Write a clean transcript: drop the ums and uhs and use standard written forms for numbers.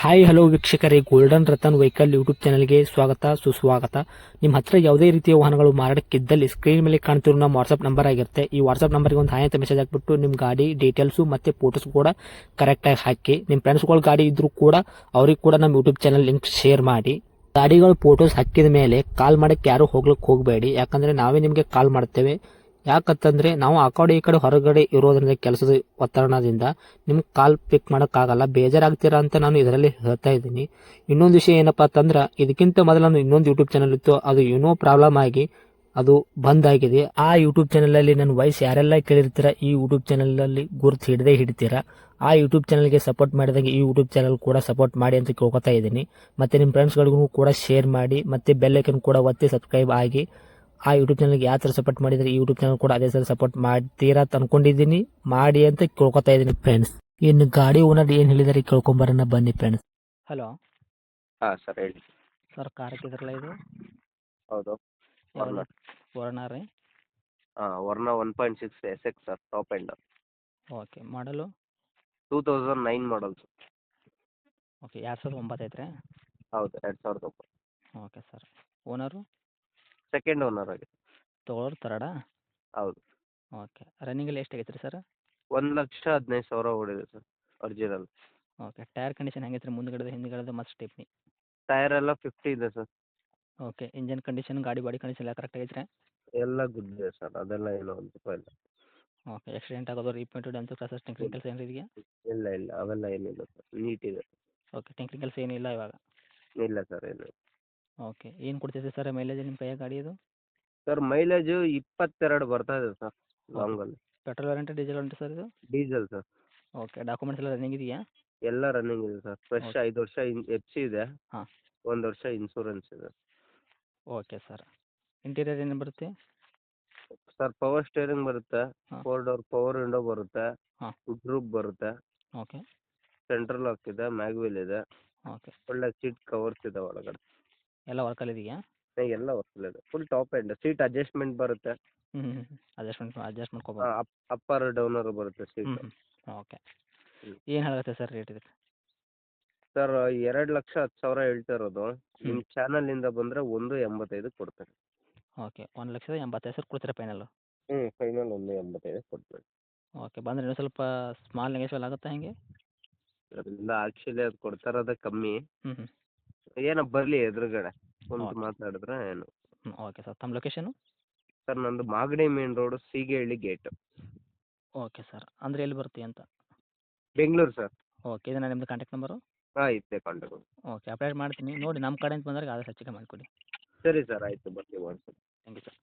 Hi hello ವೀಕ್ಷಕರೇ, golden Ratan vehicle YouTube ಚಾನಲ್ಗೆ ಸ್ವಾಗತ ಸುಸ್ವಾಗತ. ನಿಮ್ಮ ಹತ್ರ ಯಾವುದೇ ರೀತಿಯ ವಾಹನಗಳು ಮಾರಾಟಕ್ಕಿದ್ದಲ್ಲಿ ಸ್ಕ್ರೀನ್ ಮೇಲೆ ಕಾಣ್ತಿರೋ ನಮ್ಮ ವಾಟ್ಸ್ಆಪ್ ನಂಬರ್ ಆಗಿರುತ್ತೆ. ಈ ವಾಟ್ಸ್ಆಪ್ ನಂಬರ್ಗೆ ಒಂದು ಹಾಯ್ ಅಂತ ಮೆಸೇಜ್ ಹಾಕ್ಬಿಟ್ಟು ನಿಮ್ಮ ಗಾಡಿ ಡೀಟೇಲ್ಸು ಮತ್ತೆ ಫೋಟೋಸ್ ಕೂಡ ಕರೆಕ್ಟಾಗಿ ಹಾಕಿ. ನಿಮ್ಮ ಫ್ರೆಂಡ್ಸ್ಗಳ ಗಾಡಿ ಇದ್ರೂ ಕೂಡ ಅವ್ರಿಗೆ ಕೂಡ ನಮ್ಮ ಯೂಟ್ಯೂಬ್ ಚಾನಲ್ ಲಿಂಕ್ ಶೇರ್ ಮಾಡಿ. ಗಾಡಿಗಳು ಫೋಟೋಸ್ ಹಾಕಿದ ಮೇಲೆ ಕಾಲ್ ಮಾಡಕ್ಕೆ ಯಾರು ಹೋಗ್ಲಿಕ್ಕೆ ಹೋಗಬೇಡಿ, ಯಾಕಂದ್ರೆ ನಾವೇ ನಿಮಗೆ ಕಾಲ್ ಮಾಡ್ತೇವೆ. ಯಾಕಂತಂದ್ರೆ ನಾವು ಆ ಕಡೆ ಈ ಕಡೆ ಹೊರಗಡೆ ಇರೋದ್ರಿಂದ ಕೆಲಸದ ಒತ್ತಡದಿಂದ ನಿಮ್ಗೆ ಕಾಲ್ ಪಿಕ್ ಮಾಡೋಕ್ಕಾಗಲ್ಲ, ಬೇಜಾರಾಗ್ತೀರಾ ಅಂತ ನಾನು ಇದರಲ್ಲಿ ಹೇಳ್ತಾ ಇದ್ದೀನಿ. ಇನ್ನೊಂದು ವಿಷಯ ಏನಪ್ಪಾ ಅಂತಂದ್ರೆ, ಇದಕ್ಕಿಂತ ಮೊದಲು ನಾನು ಇನ್ನೊಂದು ಯೂಟ್ಯೂಬ್ ಚಾನಲ್ ಇತ್ತು, ಅದು ಏನೋ ಪ್ರಾಬ್ಲಮ್ ಆಗಿ ಅದು ಬಂದ್ ಆಗಿದೆ. ಆ ಯೂಟ್ಯೂಬ್ ಚಾನಲ್ ಅಲ್ಲಿ ನನ್ನ ವಾಯ್ಸ್ ಯಾರೆಲ್ಲ ಕೇಳಿರ್ತೀರಾ, ಈ ಯೂಟ್ಯೂಬ್ ಚಾನಲ್ ಅಲ್ಲಿ ಗುರುತು ಹಿಡದೇ ಹಿಡಿತೀರಾ. ಆ ಯೂಟ್ಯೂಬ್ ಚಾನಲ್ಗೆ ಸಪೋರ್ಟ್ ಮಾಡಿದಾಗ ಈ ಯೂಟ್ಯೂಬ್ ಚಾನಲ್ ಕೂಡ ಸಪೋರ್ಟ್ ಮಾಡಿ ಅಂತ ಕೇಳ್ಕೊತಾ ಇದ್ದೀನಿ. ಮತ್ತೆ ನಿಮ್ಮ ಫ್ರೆಂಡ್ಸ್ಗಳಿಗೂ ಕೂಡ ಶೇರ್ ಮಾಡಿ, ಮತ್ತೆ ಬೆಲ್ ಐಕನ್ ಕೂಡ ಒತ್ತಿ ಸಬ್ಸ್ಕ್ರೈಬ್ ಆಗಿ. ಆ ಯೂಟ್ಯೂಬ್ ಚಾನಲ್ಗೆ ಯಾವ ಥರ ಸಪೋರ್ಟ್ ಮಾಡಿದ್ರೆ ಈ ಯೂಟ್ಯೂಬ್ ಚಾನಲ್ ಕೂಡ ಅದೇ ಥರ ಸಪೋರ್ಟ್ ಮಾಡ್ತೀರಾ ಅಂತ ಅನ್ಕೊಂಡಿದ್ದೀನಿ. ಮಾಡಿ ಅಂತ ಕೇಳ್ಕೊತಾ ಇದ್ದೀನಿ ಫ್ರೆಂಡ್ಸ್. ಇನ್ನು ಗಾಡಿ ಓನರ್ ಏನು ಹೇಳಿದಾರೆ ಕೇಳ್ಕೊಂಬರೋಣ ಬನ್ನಿ ಫ್ರೆಂಡ್ಸ್. ಹಲೋ ಹಾಂ ಸರ್ ಹೇಳಿ. ಸರ್, ಕಾರ್ ಹಾಕಿದ್ರಲ್ಲ ಇದು ಹೌದು, ವರ್ಣ. ಯಾವುದು? ವರ್ಣ ರೀ? ಹಾಂ, Verna 1.6 S X sir, top end. Okay, ಮಾಡಲು 2009 ಮಾಡಲ್ಸ್. ಓಕೆ, 2009 ಐತ್ರಿ? ಹೌದು, 2009. Okay sir. Owner second owner ಆಗಿ. ತೊಗೊಳೋರು ತರಡಾ? ಹೌದು. ಓಕೆ, ರನ್ನಿಂಗಲ್ಲಿ ಎಷ್ಟು ಆಗೈತೆ ರೀ ಸರ್? 1,15,000 ಓಡಿದೆ sir, original. Okay, tyre condition ಹೆಂಗೈತೆ ರೀ? ಮುಂದ್ಗಡೆ ಹಿಂದ್ಗಡೆ ಮತ್ತು ಸ್ಟೆಪ್ನಿ? ಟೈರ್ ಎಲ್ಲ 50 ಇದೆ ಸರ್. ಓಕೆ, ಇಂಜನ್ ಕಂಡೀಷನ್, ಗಾಡಿ ಬಾಡಿ ಕಂಡೀಷನ್ ಎಲ್ಲ ಕರೆಕ್ಟ್ ಆಗೈತೆ ರೀ? ಎಲ್ಲ ಗುಡ್ ಇದೆ ಸರ್, ಅದೆಲ್ಲ ಏನೋ ಒಂದು ರೂಪಾಯಿ ಇಲ್ಲ. ಓಕೆ, ಆಕ್ಸಿಡೆಂಟ್ ಆಗೋದು, ರೀಪೇಂಟು, ಡೆಂತು, ಕ್ರಾಸಸ್, ಟಿಂಕರಿಂಗ್ ಕೆಲಸ ಏನಾರು ಇದೆಯಾ? ಇಲ್ಲ ಇಲ್ಲ, ಅವೆಲ್ಲ ಏನಿಲ್ಲ ಸರ್, ನೀಟ್ ಇದೆ. ಓಕೆ, ಟಿಂಕರಿಂಗ್ ಕೆಲಸ ಏನಿಲ್ಲ ಇವಾಗ? ಇಲ್ಲ ಸರ್, ಏನು. ಓಕೆ, ಏನು ಕೊಡ್ತೈತೆ ಸರ್ ಮೈಲೇಜ್ ನಿಮ್ಮ ಕೈಯಾಗ ಗಾಡಿ ಇದು? ಸರ್ ಮೈಲೇಜು 22 ಬರ್ತಾ ಇದೆ ಸರ್, ಓಕೆ, ಲಾಂಗಲ್ಲಿ. Petrol warranty, diesel warranty sir ಇದು? Diesel sir. ಓಕೆ, ಡಾಕ್ಯುಮೆಂಟ್ಸ್ ಎಲ್ಲ ರನ್ನಿಂಗ್ ಇದೆಯಾ? ಎಲ್ಲ ರನ್ನಿಂಗ್ ಇದೆ ಸರ್, ಫ್ರೆಶ್. ಓಕೆ. 5 ವರ್ಷ ಎಫ್ ಸಿ ಇದೆ. ಹಾಂ. 1 ವರ್ಷ ಇನ್ಸೂರೆನ್ಸ್ ಇದೆ. Okay sir. ಇಂಟೀರಿಯರ್ ಏನು ಬರುತ್ತೆ? ಸರ್ ಪವರ್ ಸ್ಟೇರಿಂಗ್ ಬರುತ್ತೆ, ಹಾಂ. 4 ಡೋರ್ ಪವರ್ ವಿಂಡೋ ಬರುತ್ತೆ, ಹಾಂ. ವುಡ್ ರೂಫ್ ಬರುತ್ತೆ, ಓಕೆ. ಸೆಂಟ್ರಲ್ ಲಾಕ್ ಇದೆ, ಮ್ಯಾಗ್ವಿಲ್ ಇದೆ, ಓಕೆ, ಒಳ್ಳೆ ಸೀಟ್ ಕವರ್ಸ್ ಇದೆ ಒಳಗಡೆ. ಎಲ್ಲ ವರ್ಕಲ್ಲಿ ಇದೆಯಾ? ಎಲ್ಲ ಇದೆ, full top end. Seat adjustment ಬರುತ್ತೆ. ಹ್ಞೂ ಹ್ಞೂ ಅಡ್ಜಸ್ಟ್ ಮಾಡ್ಕೋಬೋದು. ಅಪ್ಪರ್ ಡೌನರ್ ಬರುತ್ತೆ ಹ್ಞೂ ಸೀಟ್. ಹ್ಞೂ ಓಕೆ. ಏನು ಹೇಳುತ್ತೆ ಸರ್ ರೇಟ್ ಇದಕ್ಕೆ? ಸರ್ 2,10,000 ಹೇಳ್ತಾ ಇರೋದು. ಹ್ಞೂ. ನಿಮ್ಮ ಚಾನಲಿಂದ ಬಂದರೆ 1,85 ಕೊಡ್ತೇನೆ. ಓಕೆ, 1,85,000 ಕೊಡ್ತೀರಾ ಫೈನಲ್ಲು? ಫೈನಲ್ 1,85 ಕೊಡ್ತೇನೆ. ಓಕೆ, ಬಂದರೆ ಇನ್ನೂ ಸ್ವಲ್ಪ ಸ್ಮಾಲ್ ನೆಗೆಶ್ವಲ್ ಆಗುತ್ತಾ ಹೆಂಗೆ? ಅದರಿಂದ ಆ್ಯಕ್ಚುಲಿ ಅದು ಕೊಡ್ತಾ ಇರೋದೇ ಕಮ್ಮಿ. ಹ್ಞೂ ಹ್ಞೂ ಏನೋ ಬರಲಿ ಎದುರುಗಡೆ ಕುಂತು ಓಕೆ. ಮಾತಾಡಿದ್ರೆ ಏನು. ಹ್ಞೂ ಓಕೆ ಸರ್, ತಮ್ಮ ಲೊಕೇಶನು? ಸರ್ ನಂದು Magadi main road, Seegehalli gate. Okay sir, ಅಂದರೆ ಎಲ್ಲಿ ಬರುತ್ತೆ ಅಂತ? ಬೆಂಗಳೂರು ಸರ್. ಓಕೆ, ಇದನ್ನ ನಿಮ್ಮದು ಕಾಂಟ್ಯಾಕ್ಟ್ ನಂಬರು? ಹಾಂ, ಇದ್ದೆ ಕಾಂಟ್ಯಾಕ್ಟ್. ಓಕೆ, ಅಪ್ಡೇಟ್ ಮಾಡ್ತೀನಿ ನೋಡಿ, ನಮ್ಮ ಕಡೆಯಿಂದ ಬಂದಾಗ ಆದಷ್ಟು ಹೆಚ್ಚಿಗೆ ಮಾಡಿಕೊಡಿ. ಸರಿ ಸರ್, ಆಯಿತು, ಬರ್ತೀವಿ ವಾಟ್ಸಪ್. Thank you sir.